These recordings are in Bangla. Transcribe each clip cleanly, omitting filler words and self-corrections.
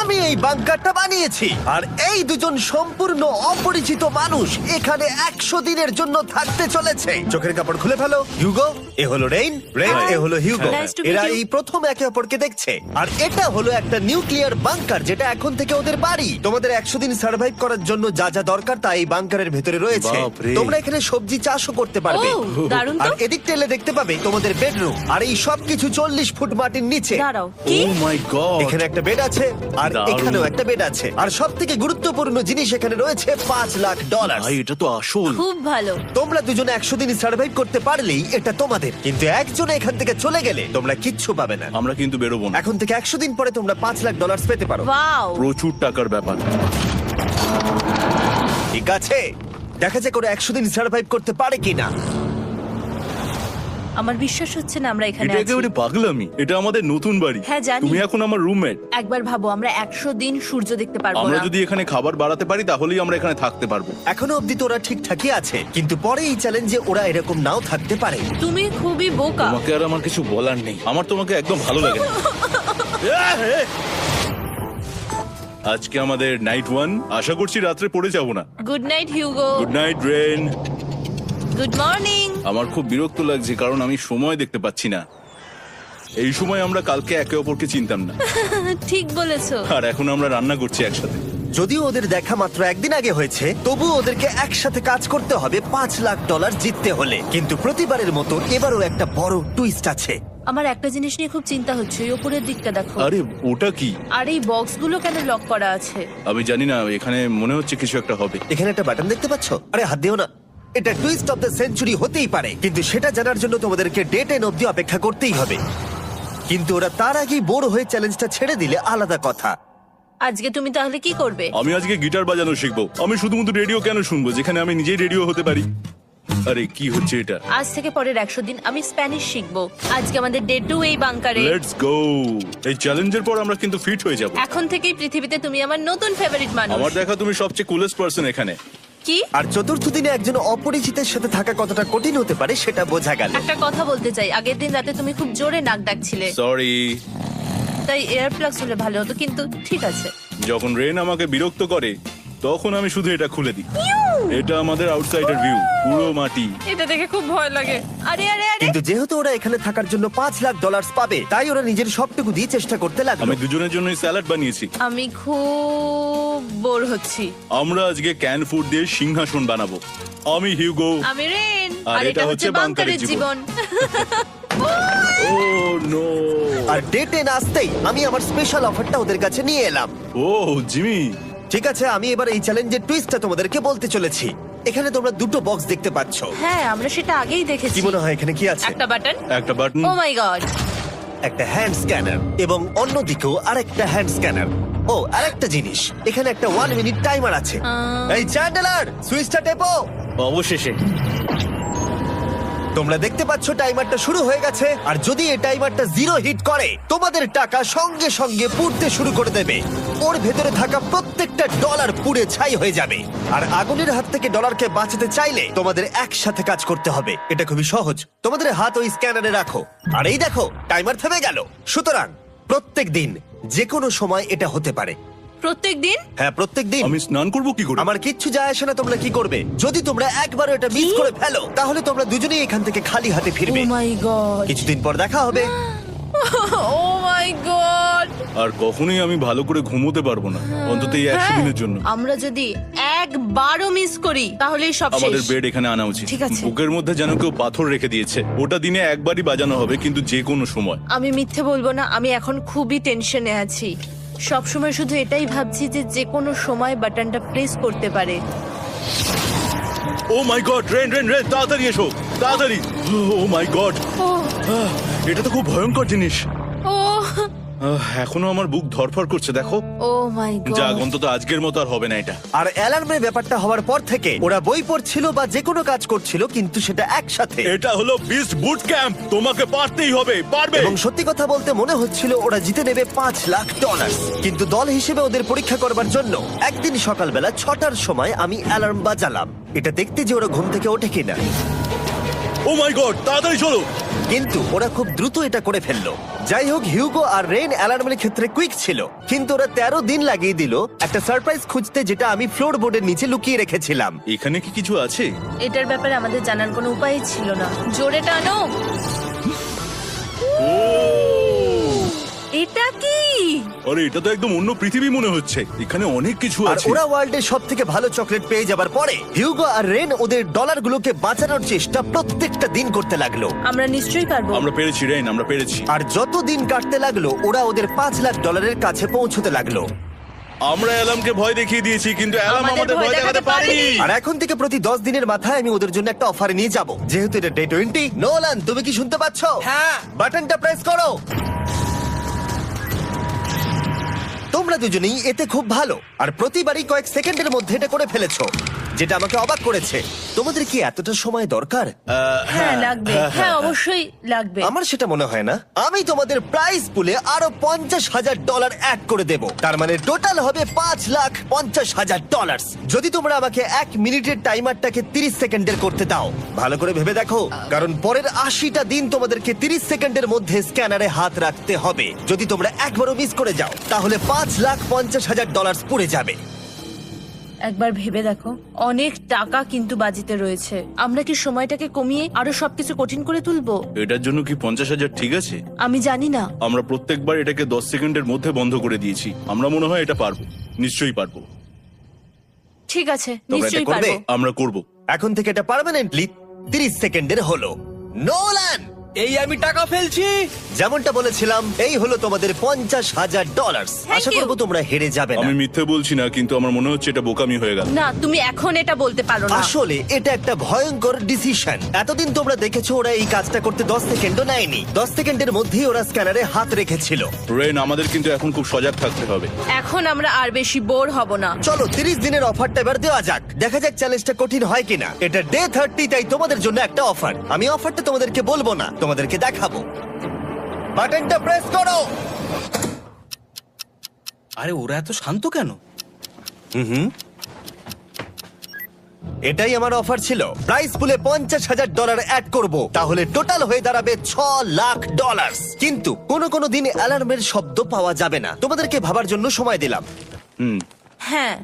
আমি এই বাংকারটা বানিয়েছি আর এই দুজন সম্পূর্ণ অপরিচিত মানুষ এখানে 100 দিনের জন্য থাকতে চলেছে। চোখের কাপড় খুলে ফেলো। হিউগো, এ হলো রেইন, এ হলো হিউগো। Nice to meet এরা you. এই প্রথম একে অপরকে দেখছে। আর এটা হলো একটা নিউক্লিয়ার বাংকার যেটা এখন থেকে ওদের বাড়ি। তোমাদের 100 দিন সার্ভাইভ করার জন্য যা যা দরকার তা এই বাংকারের ভেতরে রয়েছে। বাপরে। তোমরা এখানে সবজি চাষও করতে পারবে। ও, দারুণ তো। আর এদিক টেলে দেখতে পাবে তোমাদের বেডরুম। আর এই সবকিছু 40 ফুট মাটির নিচে। দাঁড়াও, কি? ও মাই গড, এখানে একটা বেড আছে আর দারুণ। এখানেও একটা বেড আছে। আর সবথেকে গুরুত্বপূর্ণ জিনিস এখানে রয়েছে $5,00,000। ভাই এটা তো আসল। খুব ভালো। তোমরা দুজনে 100 দিন সার্ভাইভ করতে পারলেই এটা তোমাদের, কিন্তু একজন এখান থেকে চলে গেলে তোমরা কিচ্ছু পাবে না। আমরা কিন্তু বেরোবো না, এখন থেকে 100 দিন পরে তোমরা $5,00,000 পেতে পারো। ওয়াও। প্রচুর টাকার ব্যাপার। ঠিক আছে, দেখা যাক ওরা 100 দিন সার্ভাইভ করতে পারে কিনা। আমার বিশ্বাস হচ্ছে না আমরা এখানে এটা আছি। একেবারে পাগলামি। এটা আমাদের নতুন বাড়ি। হ্যাঁ, জানি। তুমি এখন আমার রুমমেট। একবার ভাবো, আমরা 100 দিন সূর্য দেখতে পারবো আমরা না। যদি এখানে খাবার বাড়াতে পারি তাহলেই আমরা এখানে থাকতে পারবো। এখনো অব্দি তো ওরা ঠিকঠাকই আছে, কিন্তু পরে এই চ্যালেঞ্জে ওরা এরকম নাও থাকতে পারে। তুমি খুবই বোকা। তোমাকে আর আমার কিছু বলার নেই, আমার তোমাকে একদম ভালো লাগে না। আজকে আমাদের নাইট 1, আশা করছি রাত্রে পড়ে যাব না। Good night Hugo. Good night Ren. Good morning. আমার খুব বিরক্ত লাগছে কারণ আমি সময় দেখতে পাচ্ছি না। এই সময় আমরা কালকে একে অপরকে চিনতাম না, ঠিক বলেছো। আর এখন আমরা রান্না করছি একসাথে। যদিও ওদের দেখা মাত্র একদিন আগে হয়েছে, তবু ওদেরকে একসাথে কাজ করতে হবে $5,00,000 জিততে হলে। কিন্তু প্রতিবারের মতো এবারও একটা বড় টুইস্ট আছে। আমার একটা জিনিস নিয়ে খুব চিন্তা হচ্ছে, ওই উপরের দিকটা দেখো। আরে ওটা কি? আর এই বক্সগুলো কেন লক করা আছে? আমি জানি না, এখানে মনে হচ্ছে কিছু একটা হবে। এখানে একটা বাটন দেখতে পাচ্ছ? আরে হাত দিও না। এটা টুইস্ট অফ দ্য সেঞ্চুরি হতেই পারে, কিন্তু সেটা জানার জন্য তোমাদেরকে ডে 10 অব্দি অপেক্ষা করতেই হবে। কিন্তু ওরা তার আগেই বোর হয়ে চ্যালেঞ্জটা ছেড়ে দিলে আলাদা কথা। আজকে তুমি তাহলে কি করবে? আমি আজকে গিটার বাজানো শিখবো। আমি শুধুমাত্র রেডিও কেন শুনবো যেখানে আমি নিজেই রেডিও হতে পারি? আরে কি হচ্ছে এটা? আজ থেকে পরের 100 দিন আমি স্প্যানিশ শিখবো। আজকে আমাদের ডে 2 এই বাংকারে। Let's go. এই চ্যালেঞ্জের পর আমরা কিন্তু ফিট হয়ে যাব। এখন থেকেই পৃথিবীতে তুমি আমার নতুন ফেভারিট মানুষ। আমার দেখা তুমি সবচেয়ে কুলেস্ট পারসন এখানে। কি? আর চতুর্থ দিনে একজন অপরিচিতের সাথে থাকা কতটা কঠিন হতে পারে সেটা বোঝা গেল। একটা কথা বলতে চাই, আগের দিন রাতে তুমি খুব জোরে নাক ডাকছিলে, সরি। তাই এয়ার প্লাগস হলে ভালো হতো, কিন্তু ঠিক আছে। যখন রেন আমাকে বিরক্ত করে তখন আমি শুধু এটা খুলে দিই। এটা আমাদের আউটসাইডার ভিউ, পুরো মাটি। এটা দেখে খুব ভয় লাগে। আরে আরে আরে, কিন্তু যেহেতু ওরা এখানে থাকার জন্য $5,00,000 পাবে, তাই ওরা নিজের সবটুকু দিয়ে চেষ্টা করতে লাগলো। আমি দুজনের জন্যই স্যালাড বানিয়েছি। আমি খুব বোর হচ্ছি। আমরা আজকে ক্যান ফুড দিয়ে সিংহাসন বানাবো। আমি হিউগো। আমি রেন, আর আর এটা হচ্ছে বাংকারের জীবন। ও নো। আর ডে 10 আসতেই আমি আমার স্পেশাল অফারটা ওদের কাছে নিয়ে এলাম। ও জিমি। ঠিক আছে, আমি এবার এই চ্যালেঞ্জের টুইস্টটা তোমাদেরকে বলতে চলেছি। এখানে তোমরা দুটো বক্স দেখতে পাচ্ছ। হ্যাঁ, আমরা সেটা আগেই দেখেছি। কি মনে হয় এখানে কি আছে? একটা বাটন। একটা বাটন। O my god. একটা হ্যান্ড স্ক্যানার এবং অন্যদিকেও আরেকটা হ্যান্ড স্ক্যানার। ও, আরেকটা জিনিস, এখানে একটা 1 মিনিট টাইমার আছে। এই চ্যান্ডেলার, সুইচটা টেপো। অবশেষে। তোমরা দেখতে পাচ্ছ টাইমারটা শুরু হয়ে গেছে, আর যদি এই টাইমারটা 0 হিট করে তোমাদের টাকা সঙ্গে সঙ্গে পুড়তে শুরু করে দেবে। ওর ভেতরে থাকা প্রত্যেকটা ডলার পুড়ে ছাই হয়ে যাবে। আর আগুনের হাত থেকে ডলারকে বাঁচাতে চাইলে তোমাদের একসাথে কাজ করতে হবে। এটা খুবই সহজ। তোমাদের হাত ওই স্ক্যানারে রাখো, আর এই দেখো টাইমার থেমে গেল। সুতরাং প্রত্যেক দিন যে কোনো সময় এটা হতে পারে। প্রত্যেক দিন? হ্যাঁ, প্রত্যেক দিন। আমি স্নান করব কি করে? আমার কিচ্ছু যায় আসে না তোমরা কি করবে। যদি তোমরা একবারও এটা মিস কি? করে ফেলো, তাহলে তোমরা দুজনেই এখান থেকে খালি হাতে ও ফিরবে। মাই গড। কিছুদিন পর দেখা হবে। ও মাই গড। আর কখনোই আমি ভালো করে ঘুমোতে পারবো না, অন্তত এই 100 দিনের জন্য। আমরা যদি একবারও মিস করি তাহলে সব আমাদের শেষ। বেড এখানে আনা উচিত। ঠিক আছে। বুকের মধ্যে যেন কেউ পাথর রেখে দিয়েছে। ওটা দিনে একবারই বাজানো হবে, কিন্তু যে কোনো সময়। আমি মিথ্যে বলবো না, আমি এখন খুবই টেনশনে আছি। সব সময় শুধু এটাই ভাবছি যে যে কোনো সময় বাটনটা প্রেস করতে পারে। ও my god, rain rain rain, তাড়াতাড়ি এসো, তাড়াতাড়ি। ও মাই গড, ও এটা তো খুব ভয়ঙ্কর জিনিস। ও এখনো আমার বুক ধরফর করছে, দেখো। ও মাই যাক, গড। অন্তত আজকের মতো আর হবে না এটা। আর অ্যালার্মের ব্যাপারটা হওয়ার পর থেকে ওরা বই পড়ছিল বা যে কোনো কাজ করছিল, কিন্তু সেটা একসাথে। এটা হলো বিস্ট বুট ক্যাম্প, তোমাকে পারতেই হবে, পারবে। এবং সত্যি কথা বলতে মনে হচ্ছিল ওরা জিতে নেবে $5,00,000। কিন্তু দল হিসেবে ওদের পরীক্ষা করবার জন্য একদিন সকালবেলা 6টার সময় আমি অ্যালার্ম বাজালাম, এটা দেখতে যে ওরা ঘুম থেকে ওঠে কিনা। ও মাই গড, তাড়াতাড়ি চলো। কিন্তু ওরা খুব দ্রুত এটা করে ফেললো। যাই হোক, হিউগো আর রেন অ্যালার্মের ক্ষেত্রে কুইক ছিল, কিন্তু ওরা 13 দিন লাগিয়ে দিল একটা সারপ্রাইজ খুঁজতে, যেটা আমি ফ্লোর বোর্ডের নিচে লুকিয়ে রেখেছিলাম। এখানে কি কিছু আছে? এটার ব্যাপারে আমাদের জানার কোনো উপায় ছিল না। জোরে টানো। ও এটা কি? আরে, এটা তো একদম অন্য পৃথিবী মনে হচ্ছে। এখানে অনেক কিছু আর আছে। ওরা ওয়ার্ল্ডের সব থেকে ভালো চকলেট পেয়ে যাবার পরে হিউগো আর রেন ওদের ডলারগুলোকে বাঁচানোর চেষ্টা প্রত্যেকটা দিন করতে লাগলো। আমরা নিশ্চয়ই পারবো। আমরা পেরেছি রেন, আমরা পেরেছি। আর যত দিন কাটতে লাগলো, ওরা ওদের $5,00,000 কাছে পৌঁছতে লাগলো। আমরা অ্যালামকে ভয় দেখিয়ে দিয়েছি, কিন্তু অ্যালাম আমাদের আমাদের ভয় ভয় দেখাতে দেখাতে পারেনি। পারেনি। আর এখন থেকে প্রতি 10 দিনের মাথায় আমি ওদের জন্য একটা অফার নিয়ে যাব, যেহেতু এটা ডে 20। নোলান, তুমি কি শুনতে পাচ্ছ? হ্যাঁ। বাটনটা প্রেস করো। তোমরা দুজনেই এতে খুব ভালো, আর প্রতিবারই কয়েক সেকেন্ডের মধ্যে এটা করে ফেলেছো, যেটা আমাকে অবাক করেছে। তোমাদের কি এতটা সময় দরকার? হ্যাঁ লাগবে, হ্যাঁ অবশ্যই লাগবে। আমার সেটা মনে হয় না। আমি তোমাদের প্রাইস পুলে আরো $50,000 অ্যাড করে দেব, তার মানে টোটাল হবে $5,50,000। যদি তোমরা আমাকে 1 মিনিটের টাইমারটাকে 30 সেকেন্ডের করতে দাও। ভালো করে ভেবে দেখো, কারণ পরের 80টা দিন তোমাদেরকে 30 সেকেন্ডের মধ্যে স্ক্যানারে হাত রাখতে হবে। যদি তোমরা একবারও মিস করে যাও, তাহলে $5,50,000 পুড়ে যাবে। একবার ভেবে দেখো, অনেক টাকা কিন্তু বাজিতে রয়েছে। আমরা কি সময়টাকে কমিয়ে আরো সবকিছু কঠিন করে তুলবো? এটার জন্য কি 50,000 ঠিক আছে? আমি জানি না। আমরা প্রত্যেকবার এটাকে 10 সেকেন্ডের মধ্যে বন্ধ করে দিয়েছি। আমরা মনে হয় এটা পারবো, নিশ্চয়ই পারবো। ঠিক আছে, তোমরা এটা নিশ্চয়ই করবে? পারবো। আমরা করব। এখন থেকে এটা পার্মানেন্টলি 30 সেকেন্ডের হলো। নোলান, এই আমি টাকা ফেলছি। যেমনটা বলেছিলাম, এই হলো তোমাদের $50,000। Thank Asha you. করবো তোমরা হেরে যাবে না। আমি মিথ্যে বলছি না, কিন্তু আমার মনে হচ্ছে এটা বোকামি হয়ে গেল। না, তুমি এখন এটা বলতে পারো না। আসলে এটা একটা ভয়ঙ্কর ডিসিশন। এতদিন তোমরা দেখেছো ওরা এই কাজটা করতে 10 সেকেন্ডও নেয়নি। 10 সেকেন্ডের মধ্যেই ওরা স্ক্যানারে হাত রেখেছিল। রেন, আমাদের কিন্তু এখন খুব সজাগ থাকতে হবে। এখন আমরা আর বেশি বোর হব না। চলো 30 দিনের অফারটা এবার দেওয়া যাক, দেখা যাক চ্যালেঞ্জটা কঠিন হয় কিনা। এটা ডে 30, তাই তোমাদের জন্য একটা অফার। আমি অফারটা তোমাদেরকে বলবো না, তোমাদেরকে দেখাবো। বাটনটা প্রেস করো। আরে ওরা এত শান্ত কেন? এটাই আমার অফার ছিল। প্রাইস পুলে $50,000 অ্যাড করব, তাহলে টোটাল হয়ে দাঁড়াবে $6,00,000। কিন্তু কোনো দিন অ্যালার্মের শব্দ পাওয়া যাবে না। তোমাদেরকে ভাবার জন্য সময় দিলাম। হ্যাঁ,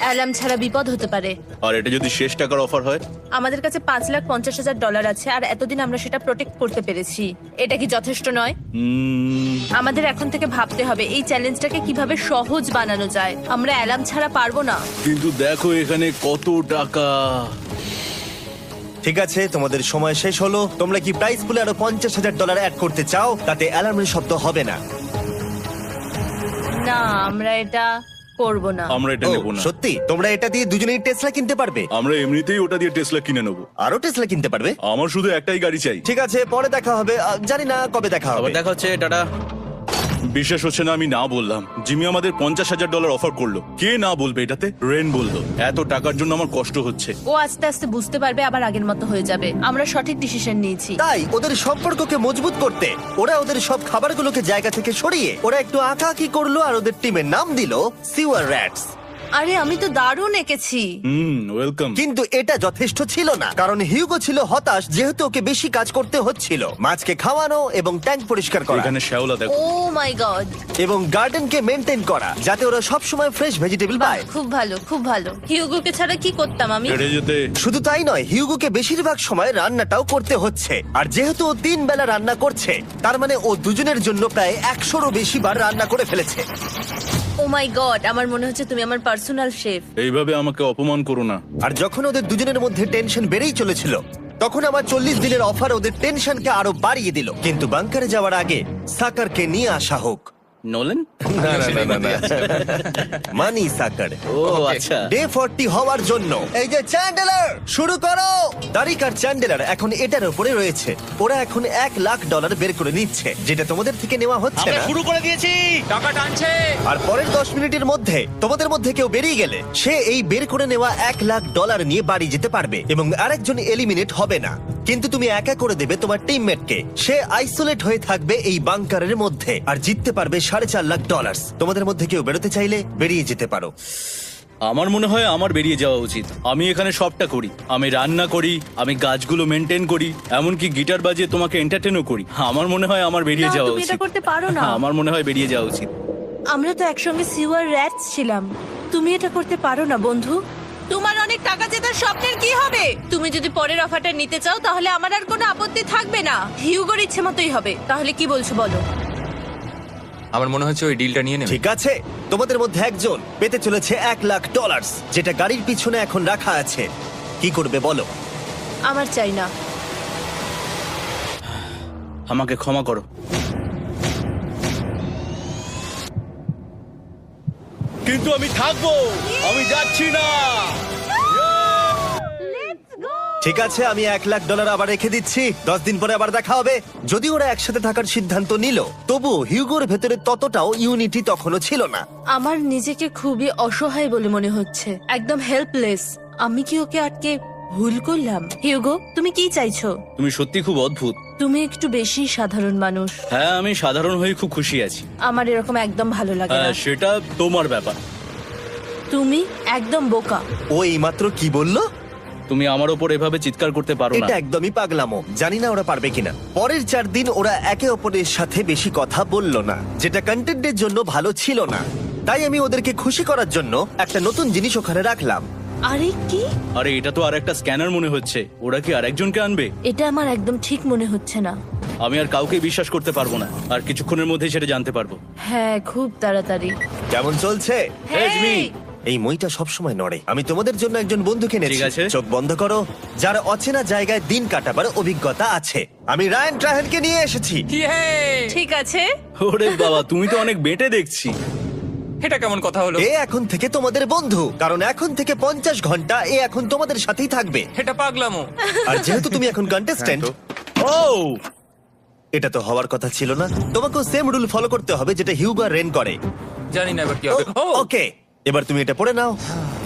অ্যালার্ম ছাড়া বিপদ হতে পারে। আর এটা যদি শেষ টাকার অফার হয়? আমাদের কাছে $5,50,000 আছে, আর এতদিন আমরা সেটা প্রোটেক্ট করতে পেরেছি। এটা কি যথেষ্ট নয়? আমাদের এখন থেকে ভাবতে হবে এই চ্যালেঞ্জটাকে কিভাবে সহজ বানানো যায়। আমরা অ্যালার্ম ছাড়া পারবো না। কিন্তু দেখো এখানে কত টাকা। ঠিক আছে, তোমাদের সময় শেষ হলো। তোমরা কি প্রাইস পুলে আরো $50,000 অ্যাড করতে চাও? তাতে অ্যালার্মের শব্দ হবে না। না, আমরা এটা করব না। আমরা এটা ও, নেব না। সত্যি? তোমরা এটা দিয়ে দুজনেই টেসলা কিনতে পারবে? আমরা এমনিতেই ওটা দিয়ে টেসলা কিনে নেবো। আরো টেসলা কিনতে পারবে? আমার শুধু একটাই গাড়ি চাই। ঠিক আছে, পরে দেখা হবে। জানি না কবে দেখা হবে। আবার দেখা হচ্ছে, টাটা। বিশ্বাস হচ্ছে না আমি না বললাম। জিমি আমাদের $50,000 অফার করলো। কে না বলবে এটাতে? রেন বললো। এত টাকার জন্য আমার কষ্ট হচ্ছে। ও আস্তে আস্তে বুঝতে পারবে, আবার আগের মতো হয়ে যাবে। আমরা সঠিক ডিসিশন নিয়েছি। তাই ওদের সম্পর্ককে মজবুত করতে ওরা ওদের সব খাবারগুলোকে জায়গা থেকে সরিয়ে ওরা একটু আঁকাআঁকি করলো, আর ওদের টিমের নাম দিল সিওয়ার র্যাটস। আরে আমি তো দারুণ এঁকেছি। ওয়েলকাম। কিন্তু এটা যথেষ্ট ছিল না, কারণ হিউগো ছিল হতাশ, যেহেতু ওকে বেশি কাজ করতে হচ্ছিল। মাছকে খাওয়ানো এবং ট্যাঙ্ক পরিষ্কার করা এখানে শ্যাওলা দেখো। ও মাই গড, এবং গার্ডেনকে মেনটেন করা, যাতে ওরা সব সময় ফ্রেশ ভেজিটেবল পায়। খুব ভালো, খুব ভালো। হিউগোকে ছাড়া কি করতাম আমি? হেরে যেতে। শুধু তাই নয়, হিউগোকে বেশিরভাগ সময় রান্নাটাও করতে হচ্ছে। আর যেহেতু ও 3 বেলা রান্না করছে, তার মানে ও দুজনের জন্য প্রায় 100রও বেশি বার রান্না করে ফেলেছে। ও মাই গড, আমার মনে হচ্ছে তুমি আমার পার্সোনাল শেফ। এইভাবে আমাকে অপমান করো না। আর যখন ওদের দুজনের মধ্যে টেনশন বেড়েই চলেছিল, তখন আমার 40 দিনের অফার ওদের টেনশনকে আরো বাড়িয়ে দিল। কিন্তু বাংকারে যাওয়ার আগে সাকারকে নিয়ে আসা হোক। নোলেন? মানি সাকার। ও আচ্ছা। ডে 40 হওয়ার জন্য এই যে চ্যান্ডেলার শুরু করো। তারিক আর চ্যান্ডেলার এখন এটার উপরে রয়েছে। ওরা এখন $1,00,000 বের করে নিচ্ছে, যেটা তোমাদের থেকে নেওয়া হচ্ছে আমরা না। শুরু করে দিয়েছি, টাকা টানছে। আর পরের 10 মিনিটের মধ্যে তোমাদের মধ্যে কেউ বেরিয়ে গেলে সে এই বের করে নেওয়া $1,00,000 নিয়ে বাড়ি যেতে পারবে, এবং আরেকজন এলিমিনেট হবে না। কিন্তু তুমি একা করে দেবে তোমার টিমমেটকে। সে আইসোলেট হয়ে থাকবে এই বাংকারের মধ্যে, আর জিততে পারবে $4.5 লাখ। তোমাদের মধ্যে কেউ বেরোতে চাইলে বেরিয়ে যেতে পারো। আমার মনে হয় আমার বেরিয়ে যাওয়া উচিত। আমি এখানে সবটা করি, আমি রান্না করি, আমি গাছগুলো মেনটেন করি, এমনকি গিটার বাজিয়ে তোমাকে এন্টারটেনও করি। আমার মনে হয় আমার বেরিয়ে না, যাওয়া তুমি এটা উচিত। করতে পারো না। আমার মনে হয় বেরিয়ে যাওয়া উচিত। আমরা তো একসঙ্গে সিওয়ার র্যাটস ছিলাম। তুমি এটা করতে পারো না বন্ধু। তোমার অনেক টাকা জেতার স্বপ্নের কি হবে? তুমি যদি পরের অফারটা নিতে চাও তাহলে আমার আর কোনো আপত্তি থাকবে না। হিউগোর ইচ্ছে মতোই হবে। তাহলে কি বলছো বলো? আমার মনে হচ্ছে ওই ডিলটা নিয়ে নেবে। ঠিক আছে, তোমাদের মধ্যে একজন পেতে চলেছে $1,00,000, যেটা গাড়ির পিছনে এখন রাখা আছে। কি করবে বলো? আমার চাই না। আমাকে ক্ষমা করো। কিন্তু আমি থাকবো, আমি যাচ্ছি না। ঠিক আছে, আমি $1,00,000 আবার রেখে দিচ্ছি। 10 দিন পরে আবার দেখা হবে। যদি ওরা একসাথে থাকার সিদ্ধান্ত নিল, তবু হিউগোর ভেতরে ততটাও ইউনিটি তখনও ছিল না। আমার নিজেকে খুবই অসহায় বলে মনে হচ্ছে, একদম হেল্পলেস। আমি কি ওকে আটকে ভুল করলাম? হিউগো, তুমি কি চাইছো? তুমি সত্যি খুব অদ্ভুত। তুমি একটু বেশি সাধারণ মানুষ। হ্যাঁ, আমি সাধারণ হয়ে খুব খুশি আছি। আমার এরকম একদম ভালো লাগে না। হ্যাঁ, সেটা তোমার ব্যাপার। তুমি একদম বোকা। ও এইমাত্র কি বললো? তুমি আমার ওপর এভাবে চিৎকার করতে পারো না। এটা একদমই পাগলামো। জানি না ওরা পারবে কিনা। পরের 4 দিন ওরা একে অপরের সাথে বেশি কথা বলল না, যেটা কন্টেন্টের জন্য ভালো ছিল না। তাই আমি ওদেরকে খুশি করার জন্য একটা নতুন জিনিস ওখানে রাখলাম। আরে কি? আরে এটা তো আর একটা স্ক্যানার মনে হচ্ছে। ওরা কি আরেকজনকে আনবে? এটা আমার একদম ঠিক মনে হচ্ছে না। আমি আর কাউকে বিশ্বাস করতে পারবো না। আর কিছুক্ষণের মধ্যেই সেটা জানতে পারবো। হ্যাঁ, খুব তাড়াতাড়ি। কেমন চলছে? Hey, Jimmy! এই মইটা সবসময় নড়ে। আমি তোমাদের জন্য একজন বন্ধুকে এনেছি। ঠিক আছে। চোখ বন্ধ করো, যার অচেনা জায়গায় দিন কাটাবার অভিজ্ঞতা আছে। আমি রায়ান ট্রাহেনকে নিয়ে এসেছি। ইয়ে! ঠিক আছে। ওরে বাবা, তুমি তো অনেক বেটে দেখছি। এটা কেমন কথা হলো? এ এখন থেকে তোমাদের বন্ধু, কারণ এখন থেকে 50 ঘন্টা এ এখন তোমাদের সাথেই থাকবে। এটা পাগলামো। আর যেহেতু তুমি এখন কন্টেস্ট্যান্ট, ও এটা তো হওয়ার কথা ছিল না। তোমাকেও সেম রুল ফলো করতে হবে যেটা হিউগো আর রেন করে। জানি না এবার কি হবে। ও ওকে, এবার তুমি এটা পড়ে নাও।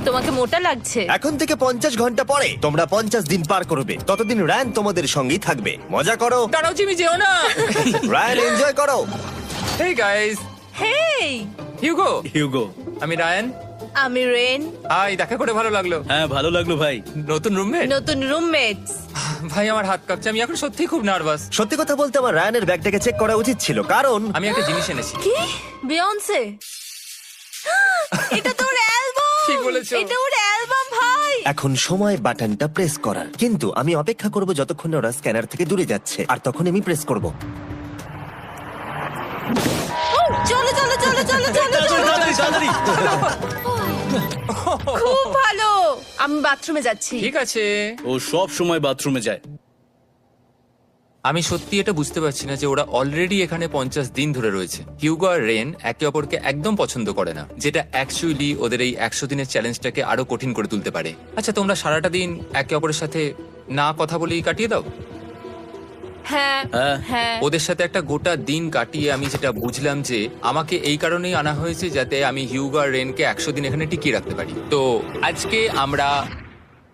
তোমাকে মোটা লাগছে। এখন থেকে 50 ঘন্টা পরে তোমরা 50 দিন পার করবে। ততদিন রায়ান তোমাদের সঙ্গেই থাকবে। মজা করো, দাঁড়াও জিমি, যেও না। রায়ান এনজয় করো। হেই গাইস, হেই, হিউগো। হিউগো। আমি রায়ান। আমি রেন। হাই, দেখা করে ভালো লাগলো। হ্যাঁ, ভালো লাগলো ভাই। নতুন রুমমেট। নতুন রুমমেটস। ভাই আমার হাত কাঁপছে, আমি এখন সত্যিই খুব নার্ভাস। সত্যি কথা বলতে আমার রায়ানের ব্যাগটাকে চেক করা উচিত ছিল, কারণ আমি একটা জিনিস এনেছি। কি? বিয়ন্সে? এটা তো ওর অ্যালবাম। ঠিক বলেছো। এটা ওর অ্যালবাম ভাই। এখন সময় বাটনটা প্রেস করার। কিন্তু আমি অপেক্ষা করব যতক্ষণ না ওরা স্ক্যানার থেকে দূরে যাচ্ছে, আর তখন আমি প্রেস করব। ও, চলো চলো চলো চলো চলো চলো। তাড়াতাড়ি। খুব ভালো। আমি বাথরুমে যাচ্ছি। ঠিক আছে। ও সব সময় বাথরুমে যায়। আমি সত্যি এটা বুঝতে পারছি না যে ওরা অলরেডি এখানে 50 দিন ধরে রয়েছে। হিউগো আর রেন একে অপরকে একদম পছন্দ করে না, যেটা অ্যাকচুয়ালি ওদের এই 100 দিনের চ্যালেঞ্জটাকে আরো কঠিন করে তুলতে পারে। আচ্ছা, তোমরা সারাটা দিন একে অপরের সাথে না কথা বলেই কাটিয়ে দাও? হ্যাঁ হ্যাঁ। হ্যাঁ। ওদের সাথে একটা গোটা দিন কাটিয়ে আমি যেটা বুঝলাম যে আমাকে এই কারণেই আনা হয়েছে যাতে আমি হিউগো আর রেনকে 100 দিন এখানে টিকিয়ে রাখতে পারি। তো আজকে আমরা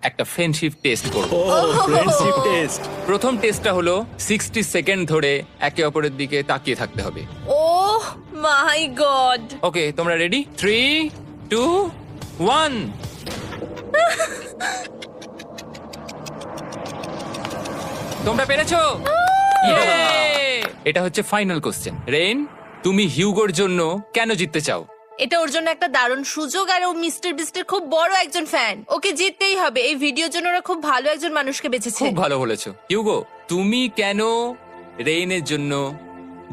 একটা ফ্রেন্ডশিপ টেস্ট করব। ও ফ্রেন্ডশিপ টেস্ট। প্রথম টেস্টটা হলো 60 সেকেন্ড ধরে একে অপরের দিকে তাকিয়ে থাকতে হবে। ওহ মাই গড। ওকে, তোমরা রেডি? 3, 2, 1। তোমরা পেরেছো? Yay! এটা হচ্ছে ফাইনাল কোশ্চেন। রেন, তুমি হিউগোর জন্য কেন জিততে চাও? এটা ওর জন্য একটা দারুণ সুযোগ, আর ও মিস্টার বিস্টের খুব বড় একজন ফ্যান। ওকে জিততেই হবে। এই ভিডিওর জন্য ওরা খুব ভালো একজন মানুষকে বেঁচেছে। খুব ভালো বলেছো। হিউগো, তুমি কেন রেইনের জন্য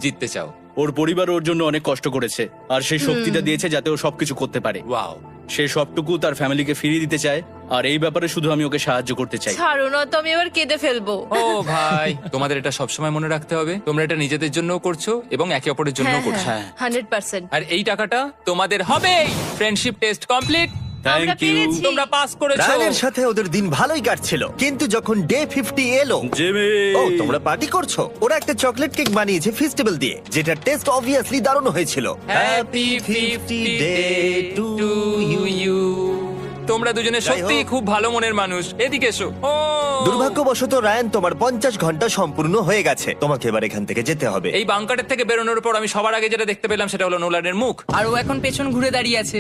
জিততে চাও? ওর পরিবার ওর জন্য অনেক কষ্ট করেছে, আর সেই শক্তিটা দিয়েছে যাতে ও সবকিছু করতে পারে। ওয়াও। সে সবটুকু তার ফ্যামিলিকে ফিরিয়ে দিতে চায়, আর এই ব্যাপারে শুধু আমি ওকে সাহায্য করতে চাই। ছাড়ো না তো, আমি এবার কেঁদে ফেলবো। ও ভাই, তোমাদের এটা সবসময় মনে রাখতে হবে। তোমরা এটা নিজেদের জন্য করছো এবং একে অপরের জন্য করছো। হ্যাঁ। 100%। আর এই টাকাটা তোমাদের হবেই। Friendship test complete. আমরা থ্যাংক ইউ। পেরেছি। তোমরা পাস করেছো। রায়ানের সাথে ওদের দিন ভালোই কাটছিল, কিন্তু যখন ডে 50 এলো, জিমি। ও তোমরা পার্টি করছো। ওরা একটা চকলেট কেক বানিয়েছে ফেস্টিভ্যাল দিয়ে, যেটা টেস্ট অবভিয়াসলি দারুণ হয়েছিল। Happy 50 day to you. তোমরা দুজনে যাই সত্যিই হোক। খুব ভালো মনের মানুষ, এদিকে এসো। ও দুর্ভাগ্যবশত রায়ান, তোমার 50 ঘন্টা সম্পূর্ণ হয়ে গেছে। তোমাকে এবার এখান থেকে যেতে হবে। এই বাংকারের থেকে বেরোনোর পর আমি সবার আগে যেটা দেখতে পেলাম সেটা হলো নোলানের মুখ। আর ও এখন পেছন ঘুরে দাঁড়িয়ে আছে।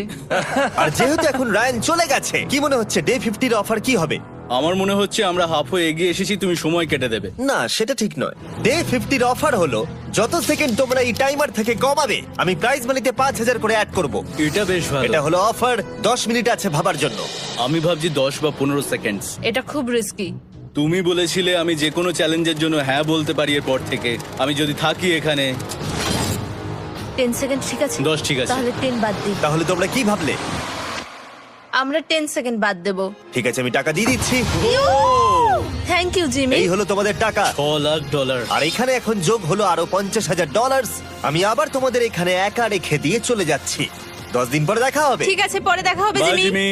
আর যেহেতু এখন রায়ান চলে গেছে, কি মনে হচ্ছে ডে 50 এর অফার কি হবে? আমার মনে হচ্ছে আমরা হাফ হয়ে এগিয়ে এসেছি, তুমি সময় কেটে দেবে। না, সেটা ঠিক নয়। ডে 50 এর অফার হলো যত সেকেন্ড তোমরা এই টাইমার থেকে কমাবে, আমি প্রাইজ মানিতে 5000 করে অ্যাড করব। এটা বেশ ভালো। এটা হলো অফার। 10 মিনিট আছে ভাবার জন্য। আমি ভাবছি 10 বা 15 সেকেন্ড। এটা খুব রিস্কি। তুমি বলেছিলে আমি যে কোনো চ্যালেঞ্জের জন্য হ্যাঁ বলতে পারি এরপর থেকে। আমি যদি থাকি এখানে 10 সেকেন্ড ঠিক আছে? 10 ঠিক আছে। তাহলে 10 বাদ দিই। তাহলে তোমরা কি ভাবলে? আমরা 10 সেকেন্ড বাদ দেব। ঠিক আছে, আমি টাকা দিয়ে দিচ্ছি। Thank you Jimmy. এই হলো তোমাদের টাকা। $6,00,000। আর এখানে এখন যোগ হলো আরো $50,000। আমি আবার তোমাদের এখানে একা রেখে দিয়ে চলে যাচ্ছি। 10 দিন পরে দেখা হবে। ঠিক আছে, পরে দেখা হবে বাই জিমি। জিমি।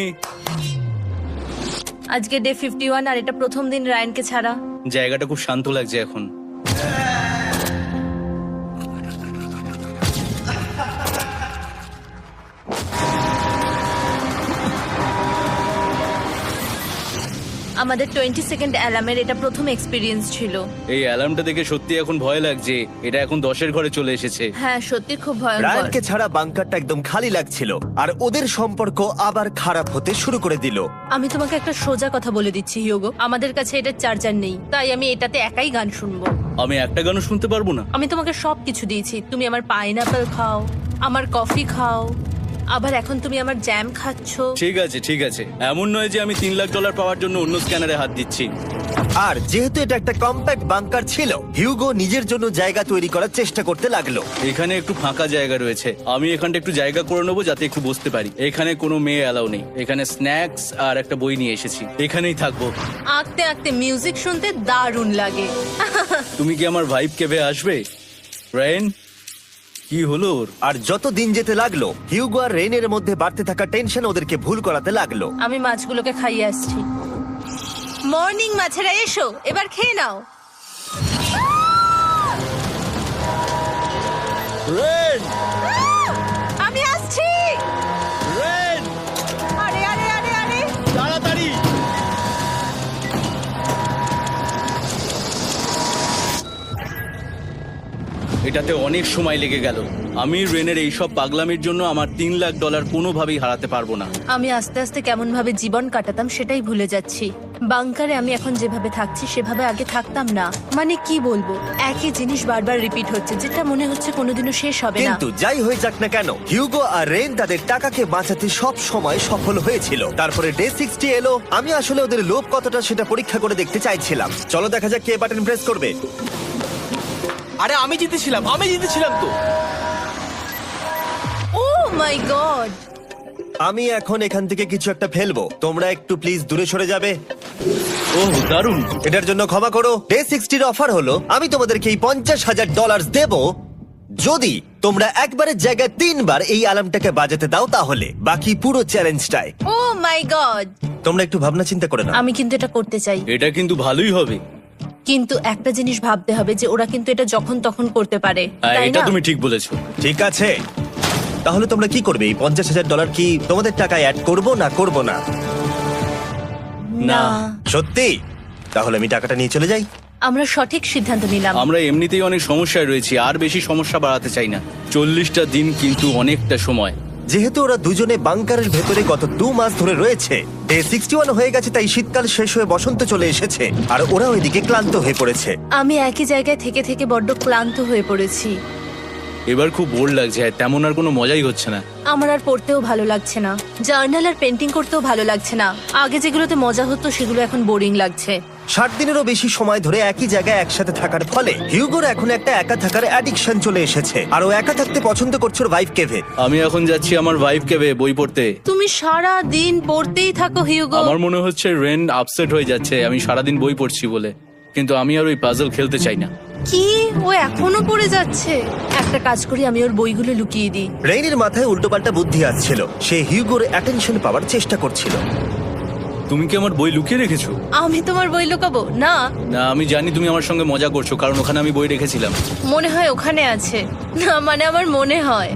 আজকে ডে 51 আর এটা প্রথম দিন রায়ানকে ছাড়া। জায়গাটা খুব শান্ত লাগছে এখন। আমাদের 20 সেকেন্ড অ্যালার্মের এটা প্রথম এক্সপিরিয়েন্স ছিল। এই অ্যালার্মটা দেখে সত্যি এখন ভয় লাগছে। এটা এখন 10-এর ঘরে চলে এসেছে। হ্যাঁ, সত্যি খুব ভয়ঙ্কর। রায়ানকে ছাড়া বাংকারটা একদম খালি লাগছিল, আর ওদের সম্পর্ক আবার খারাপ হতে শুরু করে দিল। আমি তোমাকে একটা সোজা কথা বলে দিচ্ছি হিউগো, আমাদের কাছে এটা চার্জার নেই, তাই আমি এটাতে একাই গান শুনবো। আমি একটা গানও শুনতে পারবো না। আমি তোমাকে সবকিছু দিয়েছি, তুমি আমার পাইনাপেল খাও, আমার কফি খাও, আবার এখন তুমি আমার জ্যাম খাচ্ছো। ঠিক আছে ঠিক আছে, এমন নয় যে আমি $3,00,000 পাওয়ার জন্য অন্য স্ক্যানারে হাত দিচ্ছি। আর যেহেতু এটা একটা কম্প্যাক্ট বাংকার ছিল, হিউগো নিজের জন্য জায়গা তৈরি করার চেষ্টা করতে লাগলো। এখানে একটু ফাঁকা জায়গা রয়েছে, আমি এখানটা একটু জায়গা করে নেবো যাতে একটু বসতে পারি। এখানে কোনো মেয়ে অ্যালাউ নেই। এখানে স্ন্যাক্স আর একটা বই নিয়ে এসেছি, এখানেই থাকবো। আঁকতে আঁকতে মিউজিক শুনতে দারুণ লাগে। তুমি কি আমার ভাইব কেভে আসবে? রেন, কি হলো ওর? আর যত দিন যেতে লাগলো, হিউগো আর রেনের মধ্যে বাড়তে থাকা টেনশন ওদেরকে ভুল করাতে লাগলো। আমি মাছগুলোকে খাইয়ে আসছি। মর্নিং মাছেরা, এসো এবার খেয়ে নাও। রেন, আমি আসছি। রেন, আরে আরে আরে আরে, তাড়াতাড়ি। এটাতে অনেক সময় লেগে গেল। আমি রেনের এইসব পাগলামির জন্য আমার $3,00,000 কোনোভাবেই হারাতে পারবো না। আমি আস্তে আস্তে কেমন ভাবে জীবন কাটাতাম সেটাই ভুলে যাচ্ছি। বাংকারে আমি এখন যেভাবে থাকছি সেভাবে আগে থাকতাম না। মানে কি বলবো, একই জিনিস বারবার রিপিট হচ্ছে, যেটা মনে হচ্ছে কোনোদিনও শেষ হবে না। কিন্তু যাই হয়ে যাক না কেন, হিউগো আর রেন তাদের টাকাকে বাঁচাতে সব সময় সফল হয়েছিল। তারপরে ডে 60 এলো। আমি আসলে ওদের লোভ কতটা সেটা পরীক্ষা করে দেখতে চাইছিলাম। চলো দেখা যাক কে বাটন প্রেস করবে। আরে আমি জিতেছিলাম তো। ও মাই গড! আমি এখন এখান থেকে কিছু একটা ফেলবো। তোমরা একটু প্লিজ দূরে সরে যাবে। ওহ দারুণ। এটার জন্য ক্ষমা করো। ডে 60 এর অফার হলো আমি তোমাদেরকে এই $50,000 দেব যদি তোমরা একবারের জায়গায় 3 বার এই অ্যালার্মটাকে বাজাতে দাও, তাহলে বাকি পুরো চ্যালেঞ্জটাই। ও মাই গড! তোমরা একটু ভাবনা চিন্তা করে নাও। আমি কিন্তু এটা করতে চাই, এটা কিন্তু ভালোই হবে। কিন্তু একটা জিনিস ভাবতে হবে যে ওরা কিন্তু এটা যখন তখন করতে পারে, হ্যাঁ, তাই এটা না? তুমি ঠিক বলেছো। ঠিক আছে, তাহলে তোমরা কি করবে? এই $50,000 কি তোমাদের টাকায় অ্যাড করবো না করবো না? না, সত্যি? তাহলে আমি টাকাটা নিয়ে চলে যাই। আমরা সঠিক সিদ্ধান্ত নিলাম। আমরা এমনিতেই অনেক সমস্যায় রয়েছি, আর বেশি সমস্যা বাড়াতে চাই না। 40টা দিন কিন্তু অনেকটা সময়। যেহেতু ওরা দুজনে বাংকারের ভেতরে গত 2 মাস ধরে রয়েছে, ডে 61 হয়ে গেছে, তাই শীতকাল শেষ হয়ে বসন্ত চলে এসেছে, আর ওরা ওইদিকে ক্লান্ত হয়ে পড়েছে। আমি একই জায়গায় থেকে থেকে বড্ড ক্লান্ত হয়ে পড়েছি। এবার খুব বোর লাগছে, তেমন আর কোনো মজাই হচ্ছে না। আমার আর পড়তেও ভালো লাগছে না, জার্নাল আর পেন্টিং করতেও ভালো লাগছে না। আগে যেগুলোতে মজা হতো সেগুলো এখন বোরিং লাগছে। 60 দিনেরও বেশি সময় ধরে একই জায়গায় একসাথে থাকার ফলে হিউগোর এখন একটা একা থাকার অ্যাডিকশন চলে এসেছে, আর ও একা থাকতে পছন্দ করছে ওর ভাইফ কেভে। আমি এখন যাচ্ছি আমার ওয়াইফ কেভে বই পড়তে। তুমি সারা দিন পড়তেই থাকো হিউগো। আমার মনে হচ্ছে রেন আপসেট হয়ে যাচ্ছে আমি সারাদিন বই পড়ছি বলে, কিন্তু আমি আর ওই পাজল খেলতে চাই না। কি, ও এখনো পড়ে যাচ্ছে? একটা কাজ করি, আমি ওর বইগুলো লুকিয়ে দিই। রেইনের মাথায় উল্টোপাল্টা বুদ্ধি আসছিল। সে হিউগোর অ্যাটেনশন পাওয়ার চেষ্টা করছিল। তুমি কি আমার বই লুকিয়ে রেখেছো? আমি তোমার বই লুকাবো না? না, আমি জানি তুমি আমার সঙ্গে মজা করছো, কারণ ওখানে আমি বই রেখেছিলাম। মনে হয় ওখানে আছে। না মানে আমার মনে হয়।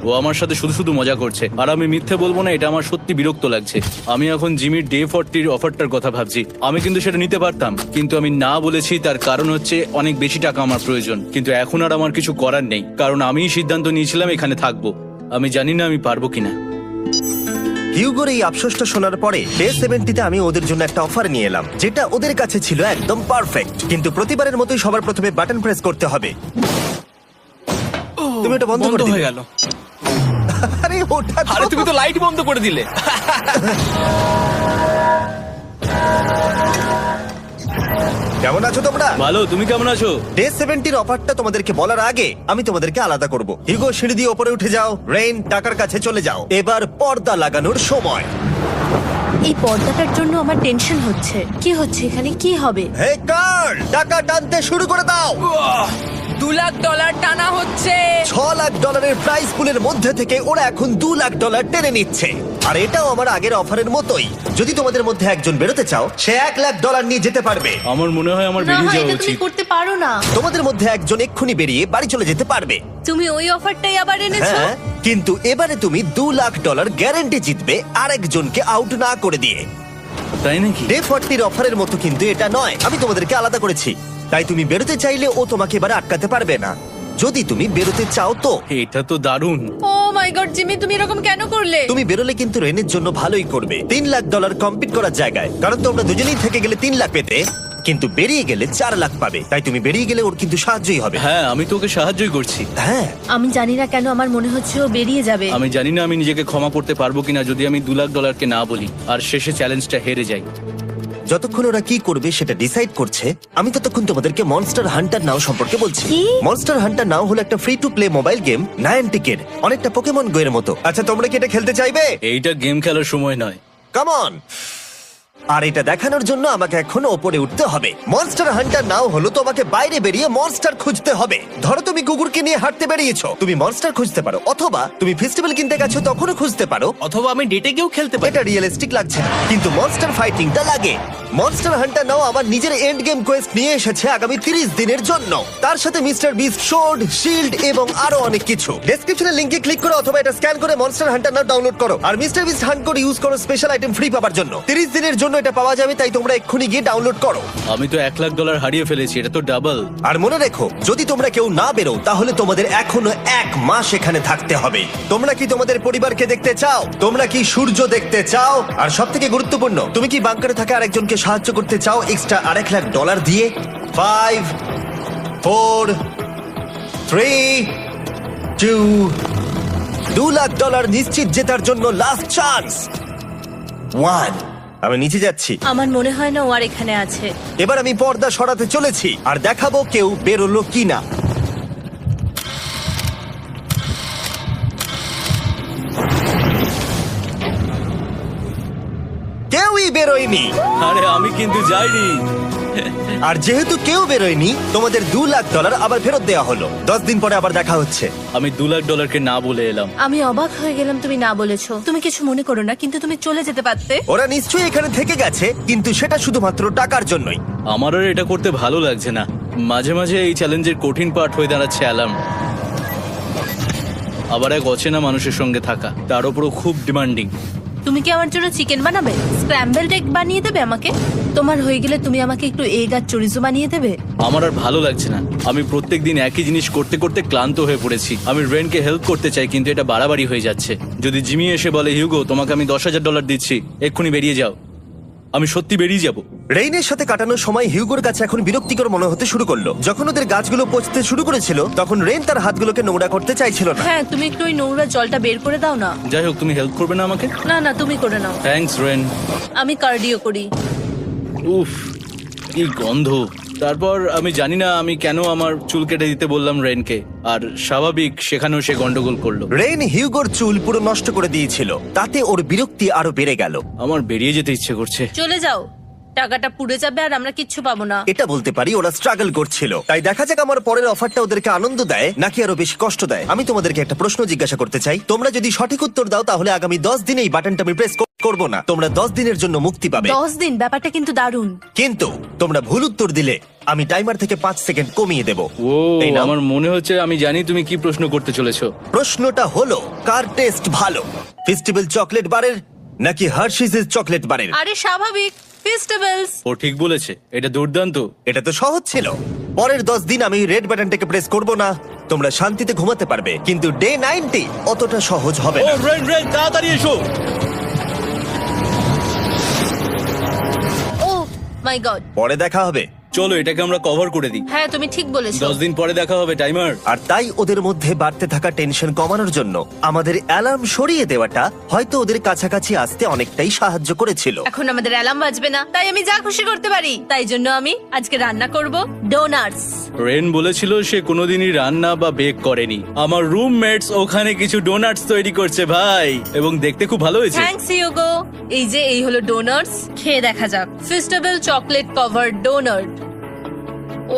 ও আমার সাথে শুধু শুধু মজা করছে, আর আমি মিথ্যে বলবো না, এটা আমার সত্যি বিরক্ত লাগছে। আমি এখন জিমির ডে 40 অফারটার কথা ভাবছি। আমি কিন্তু সেটা নিতে পারতাম, কিন্তু আমি না বলেছি। তার কারণ হচ্ছে অনেক বেশি টাকা আমার প্রয়োজন, কিন্তু এখন আর আমার কিছু করার নেই, কারণ আমিই সিদ্ধান্ত নিয়েছিলাম এখানে থাকবো। আমি জানি না আমি পারবো কিনা। হিউগোর এই আফসোসটা শোনার পরে ডে 70-তে আমি ওদের জন্য একটা অফার নিয়ে এলাম, যেটা ওদের কাছে ছিল একদম পারফেক্ট। কিন্তু প্রতিবারের মতোই সবার প্রথমে বাটন প্রেস করতে হবে। তুমি এটা বন্ধ করে হয়ে দিলে। গেল। আরে ওটা তো- আরে তুমি তো লাইট বন্ধ করে দিলে। কেমন আছো তোমরা? ভালো, তুমি কেমন আছো? ডে 70-র অফারটা তোমাদেরকে বলার আগে আমি তোমাদেরকে আলাদা করব। হিউগো, সিঁড়ি দিয়ে ওপরে উঠে যাও। রেইন, টাকার কাছে চলে যাও। এবার পর্দা লাগানোর সময়। এই পর্দাটার জন্য আমার টেনশন হচ্ছে। কি হচ্ছে এখানে, কি হবে? হে কার্ল, টাকা টানতে শুরু করে দাও। $2,00,000 টানা হচ্ছে। $6,00,000 প্রাইস পুলের মধ্যে থেকে ওরা এখন $2,00,000 টেনে নিচ্ছে। আর এটাও আমার আগের অফারের মতোই। যদি তোমাদের মধ্যে একজন বেরোতে চাও, সে $1,00,000 নিয়ে যেতে পারবে। আমার মনে হয় আমার না, বেরিয়ে যাওয়া এটা তুমি উচিত। করতে পারো না। তোমাদের মধ্যে একজন এক্ষুনি বেরিয়ে বাড়ি চলে যেতে পারবে। তুমি ওই অফারটাই আবার এনেছো। হ্যাঁ, কিন্তু এবারে তুমি $2,00,000 গ্যারান্টি জিতবে আরেকজনকে আউট না করে দিয়ে। তাই নাকি? ডে 40-র অফারের মতো কিন্তু এটা নয়। আমি তোমাদেরকে আলাদা করেছি, তাই তুমি বেরোতে চাইলে ও তোমাকে এবারে আটকাতে পারবে না। যদি তুমি বেরোতে চাও তো। এটা তো দারুণ। ও মাই গড জিমি, তুমি এরকম কেন করলে? তুমি বেরোলে কিন্তু রেনের জন্য ভালোই করবে। $3,00,000 কম্পিট করার জায়গায়, কারণ তোমরা দুজনেই থেকে গেলে 3 লাখ পেতে, কিন্তু বেরিয়ে গেলে 4 লাখ পাবে। তাই তুমি বেরিয়ে গেলে ওর কিন্তু সাহায্যই হবে। হ্যাঁ, আমি তোকে সাহায্যই করছি। হ্যাঁ, আমি জানি না কেন আমার মনে হচ্ছে ও বেরিয়ে যাবে। আমি জানি না আমি নিজেকে ক্ষমা করতে পারবো কিনা যদি আমি $2,00,000 না বলি আর শেষে চ্যালেঞ্জটা হেরে যাই। যতক্ষণ ওরা কি করবে সেটা ডিসাইড করছে, আমি ততক্ষণ তোমাদেরকে মনস্টার হান্টার নাও সম্পর্কে বলছি। কি? মনস্টার হান্টার নাও হলো একটা free to play mobile game, নায়ান্টিকের, অনেকটা পোকেমন গো এর মতো। আচ্ছা, তোমরা কি এটা খেলতে চাইবে? এইটা গেম খেলার সময় নয়। Come on. আর এটা দেখানোর জন্য আমাকে এখন ওপরে উঠতে হবে। মনস্টার হান্টার নাও হলো তোমাকে বাইরে বেরিয়ে মনস্টার খুঁজতে হবে। ধরো তুমি কুকুরকে নিয়ে হাঁটতে বেরিয়েছো, তুমি মনস্টার খুঁজতে পারো, অথবা তুমি ফেস্টিভ্যাল কিনতে গেছো তখনও খুঁজতে পারো। অথবা আমি ডেটে গিয়েও খেলতে পারি। এটা রিয়েলিস্টিক লাগছে না, কিন্তু মনস্টার ফাইটিংটা লাগে। মনস্টার হান্টার নাও আমার নিজের এন্ড গেম কোয়েস্ট নিয়ে এসেছে আগামী 30 দিনের জন্য। তার সাথে মিস্টার বিস্ট সোর্ড, শিল্ড এবং আরো অনেক কিছু। ডেসক্রিপশনের লিংকে ক্লিক করো অথবা এটা স্ক্যান করে মনস্টার হান্টার নাও ডাউনলোড করো। আর মিস্টার বিস্ট হান্ট করে ইউজ করো স্পেশাল আইটেম ফ্রি পাওয়ার জন্য। 30 দিনের জন্য এটা পাওয়া যাবে, তাই তোমরা এক্ষুনি গিয়ে ডাউনলোড করো। আমি তো $1,00,000 হারিয়ে ফেলেছি, এটা তো ডাবল। আর মনে রেখো, যদি তোমরা কেউ না বেরো তাহলে তোমাদের এখনো 1 মাস এখানে থাকতে হবে। তোমরা কি তোমাদের পরিবারকে দেখতে চাও? তোমরা কি সূর্য দেখতে চাও? আর সব থেকে গুরুত্বপূর্ণ, তুমি কি বাংকারে থাকা আরেকজনকে সাহায্য করতে চাও এক্সট্রা $1,00,000 দিয়ে? 5 4 3 2 $2,00,000 নিশ্চিত জেতার জন্য লাস্ট চান্স। 1। আমি নিচে যাচ্ছি। আমার মনে হয় না ও আর এখানে আছে। এবার আমি পর্দা সরাতে চলেছি আর দেখাবো কেউ বেরোলো কিনা। কেউই বেরোয়নি। আরে আমি কিন্তু যাইনি। আর যেহেতু কেউ বেরোয়নি, তোমাদের $2,00,000 আবার ফেরত দেওয়া হলো। 10 দিন পরে আবার দেখা হচ্ছে। আমি $2,00,000 না বলে এলাম। আমি অবাক হয়ে গেলাম তুমি না বলেছো। তুমি কিছু মনে করো না, কিন্তু তুমি চলে যেতে পারতে। ওরা নিশ্চয়ই এখানে থেকে গেছে, কিন্তু সেটা শুধুমাত্র টাকার জন্যই। আমার আর এটা করতে ভালো লাগছে না। মাঝে মাঝে এই চ্যালেঞ্জের কঠিন পার্ট হয়ে দাঁড়াচ্ছে অ্যালার্ম। আবার এক অচেনা মানুষের সঙ্গে থাকা, তার উপরও খুব ডিমান্ডিং। তুমি কি আমার জন্য চিকেন বানাবে? স্ক্র্যাম্বলড এগ বানিয়ে দেবে আমাকে? তোমার হয়ে গেলে তুমি আমাকে একটু এগ আর চরিজো বানিয়ে দেবে? আমার আর ভালো লাগছে না। আমি প্রত্যেকদিন একই জিনিস করতে করতে ক্লান্ত হয়ে পড়েছি। আমি রেনকে হেল্প করতে চাই, কিন্তু এটা বাড়াবাড়ি হয়ে যাচ্ছে। যদি জিমি এসে বলে, হিউগো তোমাকে আমি $10,000 দিচ্ছি, এক্ষুনি বেরিয়ে যাও, আমি সত্যি বেরিয়ে যাব। রেইনের সাথে কাটানোর সময় হিউগোর কাছে এখন বিরক্তিকর মনে হতে শুরু করলো। যখন ওদের গাছগুলো পচতে শুরু করেছিল, তখন রেইন তার হাতগুলোকে নোংরা করতে চাইছিল না। হ্যাঁ, তুমি একটু ওই নোংরা জলটা বের করে দাও না। যাই হোক, তুমি হেল্প করবে না আমাকে? না না, তুমি করে নাও। Thanks Ren. আমি কার্ডিও করি। উফ, কি গন্ধ। তারপর আমি জানি না আমি কেন আমার চুল কেটে দিতে বললাম রেনকে, আর স্বাভাবিক সেখানেও সে গন্ডগোল করলো। রেইন হিউগোর চুল পুরো নষ্ট করে দিয়েছিল, তাতে ওর বিরক্তি আরো বেড়ে গেল। আমার বেরিয়ে যেতে ইচ্ছে করছে। চলে যাও, টাকাটা পুড়ে যাবে আর আমরা কিচ্ছু পাবো না। এটা বলতে পারি ওরা স্ট্রাগল করছিল। তাই দেখা যাক আমার পরের অফারটা ওদেরকে আনন্দ দেয় নাকি আরো বেশি কষ্ট দেয়। আমি তোমাদেরকে একটা প্রশ্ন জিজ্ঞাসা করতে চাই, তোমরা যদি সঠিক উত্তর দাও তাহলে আগামী 10 দিনে এই বাটনটা আমি প্রেস করব না, তোমরা 10 দিনের জন্য মুক্তি পাবে। 10 দিন, ব্যাপারটা কিন্তু দারুণ। কিন্তু তোমরা ভুল উত্তর দিলে আমি টাইমার থেকে 5 সেকেন্ড কমিয়ে দেব। ও এই নাও। আমার মনে হচ্ছে আমি জানি তুমি কি প্রশ্ন করতে চলেছো। প্রশ্নটা হলো, কার টেস্ট ভালো, ফেস্টিভ্যাল চকলেট বারের নাকি হার্শিসের চকলেট বারের? আরে স্বাভাবিক, ফেস্টিভ্যালস। ও ঠিক বলেছে, এটা দুর্দান্ত। এটা তো সহজ ছিল। পরের 10 দিন আমি রেড বাটনটাকে প্রেস করব না, তোমরা শান্তিতে ঘুমাতে পারবে। কিন্তু ডে 90 অতটা সহজ হবে ও না। রেন রেন তাড়াতাড়ি এসো। ও মাই গড। পরে দেখা হবে। চলো এটাকে আমরা কভার করে দিই। হ্যাঁ, তুমি ঠিক বলেছো। 10 দিন পরে দেখা হবে টাইমার। আর তাই ওদের মধ্যে বাড়তে থাকা টেনশন কমানোর জন্য আমাদের অ্যালার্ম সরিয়ে দেওয়াটা হয়তো ওদের কাছাকাছি আসতে অনেকটাই সাহায্য করেছিল। এখন আমাদের অ্যালার্ম বাজবে না, তাই আমি যা খুশি করতে পারি। তাই জন্য আমি আজকে রান্না করব ডোনাটস। রেন বলেছিল সে কোনোদিনই রান্না বা বেক করেনি। আমার রুমমেটস ওখানে কিছু ডোনাটস তৈরি করছে ভাই, এবং দেখতে খুব ভালো হয়েছে। Thanks Yugo. এই হলো ডোনাটস, খেয়ে দেখা যাক। Festival chocolate cover donut.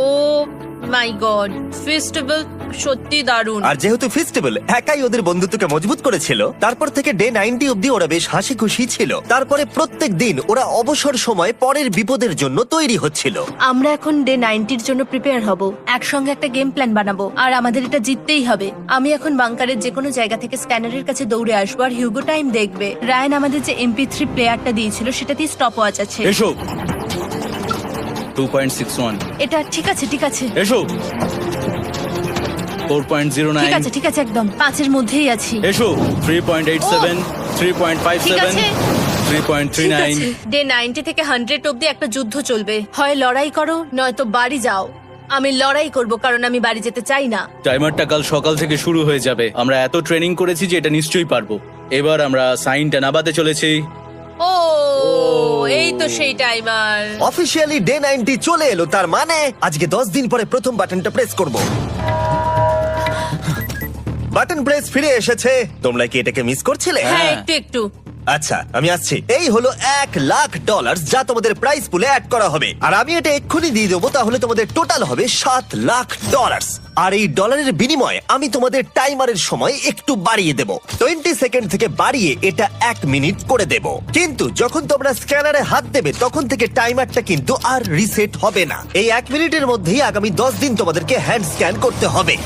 Oh my god, festival সত্যি দারুণ। আর যেহেতু ফেস্টিভ্যাল একাই ওদের বন্ধুত্বকে মজবুত করেছিল, তারপর থেকে ডে 90 অব্দি ওরা বেশ হাসি খুশি ছিল। তারপরে প্রত্যেক দিন ওরা অবসর সময় পরের বিপদের জন্য তৈরি হচ্ছিল। আমরা এখন ডে 90-র জন্য প্রিপেয়ার হব, একসঙ্গে একটা গেম প্ল্যান বানাবো, আর আমাদের এটা জিততেই হবে। আমি এখন বাংকারের যে কোনো জায়গা থেকে স্ক্যানারের কাছে দৌড়ে আসবো, আর হিউগো টাইম দেখবে। রায়ান আমাদের যে MP3 প্লেয়ারটা দিয়েছিল সেটাতেই স্টপ ওয়াচ আছে। এসো। 2.61। এটা ঠিক আছে, ঠিক আছে, এসো। 4.09। ঠিক আছে, ঠিক আছে, একদম 5-এর মধ্যেই আছি। এসো। 3.87। ঠিক 3.57। আছে। 3.39। ডে 90 থেকে 100 অব্দি একটা যুদ্ধ চলবে। হয় লড়াই করো, নয়তো বাড়ি যাও। আমি লড়াই করব, কারণ আমি বাড়ি যেতে চাই না। টাইমারটা কাল সকাল থেকে শুরু হয়ে যাবে। আমরা এত ট্রেনিং করেছি যে এটা নিশ্চয়ই পারবো। এবার আমরা সাইনটা নাবাতে চলেছি। ও এই তো সেই টাইমার। অফিসিয়ালি ডে 90 চলে এলো, তার মানে আজকে 10 দিন পরে প্রথম বাটনটা প্রেস করব। বাটন প্রেস ফিরে এসেছে। তোমরা কি এটাকে মিস করছিলে? হ্যাঁ, একটু একটু। আচ্ছা, আমি আসছি। এই হলো $1,00,000 যা তোমাদের প্রাইস পুলে অ্যাড করা হবে, আর আমি এটা এক্ষুনি দিয়ে দেবো। তাহলে তোমাদের টোটাল হবে $7,00,000। আর এই ডলারের বিনিময়ে আমি তোমাদের টাইমারের সময় একটু বাড়িয়ে দেব। 20 সেকেন্ড থেকে বাড়িয়ে এটা 1 মিনিট করে দেব। কিন্তু যখন তোমরা স্ক্যানারে হাত দেবে তখন থেকে টাইমারটা কিন্তু আর রিসেট হবে না। এই 1 মিনিটের মধ্যেই আগামী 10 দিন তোমাদেরকে হ্যান্ড স্ক্যান করতে হবে।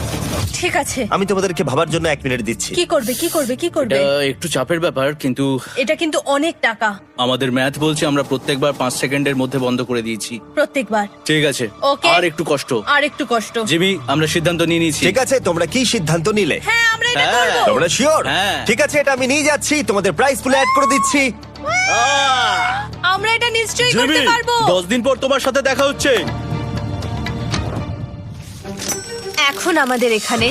ঠিক আছে। আমি তোমাদেরকে ভাবার জন্য 1 মিনিট দিচ্ছি। কি করবে, কি করবে, কি করবে? এটা একটু চাপের ব্যাপার, কিন্তু এটা কিন্তু অনেক টাকা। আমাদের ম্যাথ বলছে আমরা প্রত্যেকবার 5 সেকেন্ডের মধ্যে বন্ধ করে দিয়েছি। প্রত্যেকবার। ঠিক আছে, Okay. আর একটু কষ্ট। আর একটু কষ্ট। জিমি, আমরা সিদ্ধান্ত নিয়ে নিয়েছি। ঠিক আছে, তোমরা কি সিদ্ধান্ত নিলে? হ্যাঁ, আমরা এটা হ্যাঁ। করব। তোমরা শিওর? হ্যাঁ। ঠিক আছে, এটা আমি নিয়ে যাচ্ছি, তোমাদের প্রাইস পুলে অ্যাড করে দিচ্ছি। আমরা এটা নিশ্চয়ই জিমি, করতে পারবো। 10 দিন পর তোমার সাথে দেখা হচ্ছে। এখন আমাদের এখানে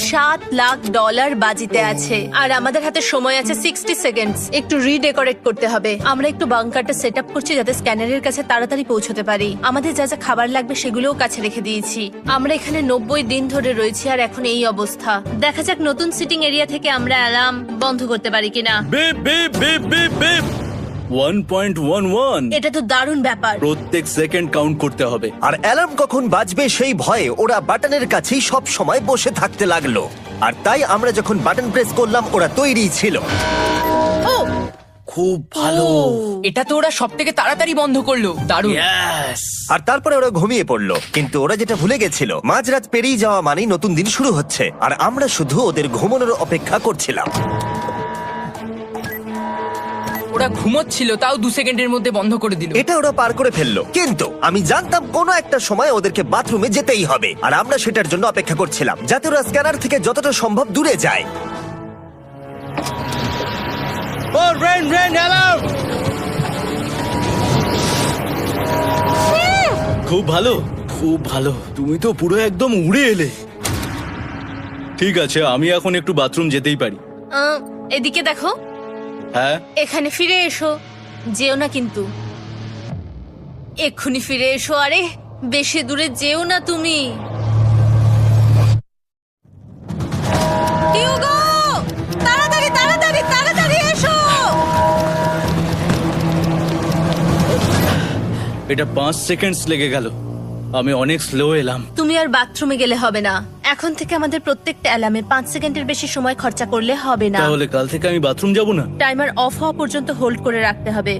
$7,00,000 বাজিতে আছে, আর আমাদের হাতে সময় আছে 60 সেকেন্ডস। একটু রিডেকোরেট করতে হবে। আমরা একটু বাংকারটা সেট আপ করছি যাতে স্ক্যানারের কাছে তাড়াতাড়ি পৌঁছতে পারি। আমাদের যা যা খাবার লাগবে সেগুলোও কাছে রেখে দিয়েছি। আমরা এখানে 90 দিন ধরে রয়েছি, আর এখন এই অবস্থা। দেখা যাক নতুন সিটিং এরিয়া থেকে আমরা অ্যালার্ম বন্ধ করতে পারি কিনা। Beep beep beep beep beep. 1.11। এটা তো দারুণ ব্যাপার। প্রত্যেক সেকেন্ড কাউন্ট করতে হবে। আর অ্যালার্ম কখন বাজবে সেই ভয়ে ওরা বাটনের কাছেই সব সময় বসে থাকতে লাগলো। আর তাই আমরা যখন বাটন প্রেস করলাম ওরা তৈরি ছিল। ও খুব ভালো। এটা তো ওরা সব থেকে তাড়াতাড়ি বন্ধ করলো, দারুণ। Yes! আর তারপরে ওরা ঘুমিয়ে পড়লো। কিন্তু ওরা যেটা ভুলে গেছিল, মাঝরাত পেরিয়ে যাওয়া মানেই নতুন দিন শুরু হচ্ছে, আর আমরা শুধু ওদের ঘুমানোর অপেক্ষা করছিলাম। ওরা ঘুমোচ্ছিল, তাও 2 সেকেন্ডের মধ্যে বন্ধ করে দিল। এটা ওরা পার করে ফেললো, কিন্তু আমি জানতাম কোনো একটা সময় ওদেরকে বাথরুমে যেতেই হবে, আর আমরা সেটার জন্য অপেক্ষা করছিলাম যাতে ওরা স্ক্যানার থেকে যতটা সম্ভব দূরে যায়। Oh, rain, rain, hello! খুব ভালো, খুব ভালো। তুমি তো পুরো একদম উড়ে এলে। ঠিক আছে, আমি এখন একটু বাথরুম যেতেই পারি। এদিকে দেখো। হ্যাঁ, এখানে ফিরে এসো, যেও না কিন্তু। এক্ষুনি ফিরে এসো। আরে বেশি দূরে যেও না তুমি। হিউগো, তাড়াতাড়ি তাড়াতাড়ি তাড়াতাড়ি এসো। এটা 5 সেকেন্ডস লেগে গেল। আমি অনেক স্লো এলাম। তুমি আর বাথরুমে গেলে হবে না, এখন থেকে আমাদের প্রত্যেকটা অ্যালার্মে 5 সেকেন্ডের বেশি সময় খরচা করলে হবে না। তাহলে কাল থেকে আমি বাথরুম যাব না? টাইমার অফ হওয়া পর্যন্ত হোল্ড করে রাখতে হবে।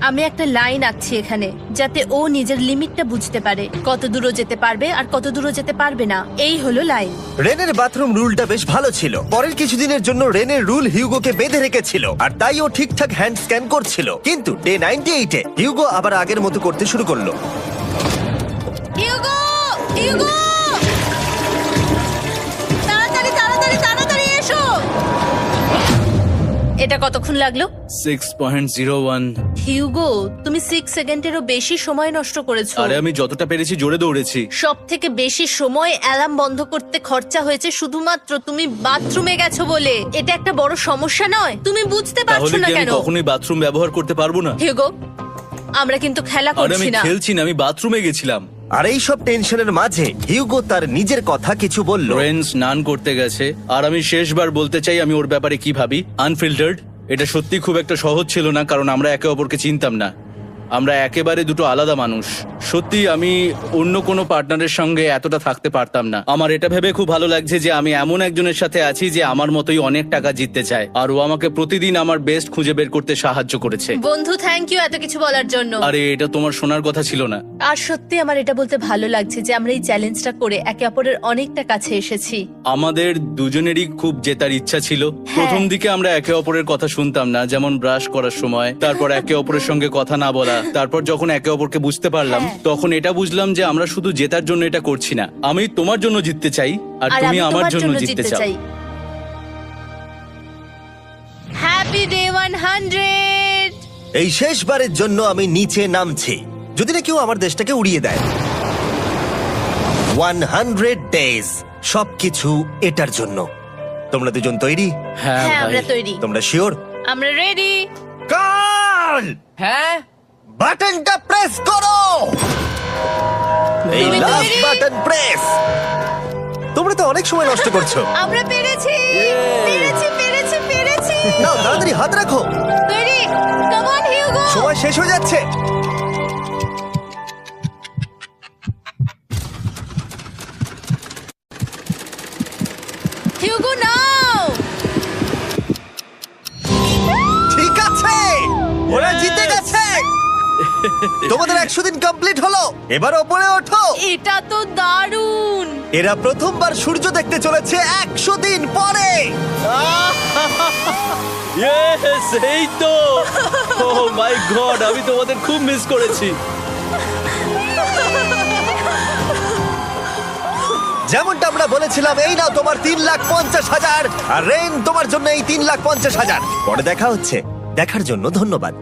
আমি একটা লাইন আঁকছি এখানে, যাতে ও নিজের লিমিটটা বুঝতে পারে, কত দূরও যেতে পারবে আর কত দূরও যেতে পারবে না। এই হলো লাইন। রেনের বাথরুম রুলটা বেশ ভালো ছিল। পরের কিছুদিনের জন্য রেনের রুল হিউগোকে বেঁধে রেখেছিল, আর তাই ও ঠিকঠাক হ্যান্ড স্ক্যান করছিল। কিন্তু ডে 98-এ হিউগো আবার আগের মতো করতে শুরু করলো। হিউগো, হিউগো, তাড়াতাড়ি তাড়াতাড়ি তাড়াতাড়ি এসো। এটা কতক্ষণ লাগলো? 6.01। হিউগো, তুমি 6 সেকেন্ডেরও বেশি সময় নষ্ট করেছো। আরে আমি যতটা পেরেছি জোরে দৌড়েছি। সব থেকে বেশি সময় অ্যালার্ম বন্ধ করতে খরচা হয়েছে শুধুমাত্র তুমি বাথরুমে গেছো বলে। এটা একটা বড় সমস্যা নয়? তুমি বুঝতে পারছো তাহলে না কি আমি কেন? কখনোই বাথরুম ব্যবহার করতে পারবো না? হিউগো, আমরা কিন্তু খেলা আরে আমি করছি না। খেলছি না, আমি বাথরুমে গেছিলাম। আর এই সব টেনশনের মাঝে হিউগো তার নিজের কথা কিছু বলল। রেন স্নান করতে গেছে, আর আমি শেষবার বলতে চাই আমি ওর ব্যাপারে কি ভাবি। আনফিল্টার্ড, এটা সত্যি খুব একটা সহজ ছিল না, কারণ আমরা একে অপরকে চিনতাম না। আমরা একেবারে দুটো আলাদা মানুষ। সত্যি আমি অন্য কোনো পার্টনারের সঙ্গে এতটা থাকতে পারতাম না। আমার এটা ভেবে খুব ভালো লাগছে যে আমি এমন একজনের সাথে আছি যে আমার মতোই অনেক টাকা জিততে চায়, আর ও আমাকে প্রতিদিন আমার বেস্ট খুঁজে বের করতে সাহায্য করেছে। বন্ধু, থ্যাংক ইউ এত কিছু বলার জন্য। আরে এটা তোমার শোনার কথা ছিল না। আর সত্যি আমার এটা বলতে ভালো লাগছে যে আমরা এই চ্যালেঞ্জটা করে একে অপরের অনেকটা কাছে এসেছি। আমাদের দুজনেরই খুব জেতার ইচ্ছা ছিল। প্রথম দিকে আমরা একে অপরের কথা শুনতাম না, যেমন ব্রাশ করার সময়, তারপর একে অপরের সঙ্গে কথা না বলা। তারপর যখন একে অপরকে বুঝতে পারলাম, তখন এটা বুঝলাম যে আমরা শুধু জেতার জন্য এটা করছি না। আমি তোমার জন্য জিততে চাই, আর তুমি আমি আমার তোমার জন্য জিততে চাও। Happy day 100। এই শেষবারের জন্য আমি নিচে নামছি, যদি না কেউ আমার দেশটাকে উড়িয়ে দেয়। 100 ডেজ, সবকিছু এটার জন্য। তোমরা দুজন তৈরি? হ্যাঁ হ্যাঁ, ভাই। আমরা তৈরি। তোমরা শিওর? আমরা রেডি। কাল হ্যাঁ, বাটনটা প্রেস করো। এই তুমি লাস্ট তৈরি? Button press. তোমরা তো অনেক সময় নষ্ট করছো। আমরা পেরেছি, পেরেছি, পেরেছি, পেরেছি। নাও তাড়াতাড়ি হাত রাখো, তৈরি? Come on Hugo. সময় শেষ হয়ে যাচ্ছে। হিউগো নাও। ঠিক আছে, ওরা জিতে গেছে। তোমাদের 100 দিন কমপ্লিট হলো, এবার ওপরে ওঠো। এটা তো দারুণ। এরা প্রথমবার সূর্য দেখতে চলেছে 100 দিন পরে। Yes, এই তো। Oh my God, আমি তোমাদের খুব মিস করেছি। যেমনটা আমরা বলেছিলাম, এই নাও তোমার 3,50,000, আর রেন তোমার জন্য এই 3,50,000। পরে দেখা হচ্ছে, দেখার জন্য ধন্যবাদ।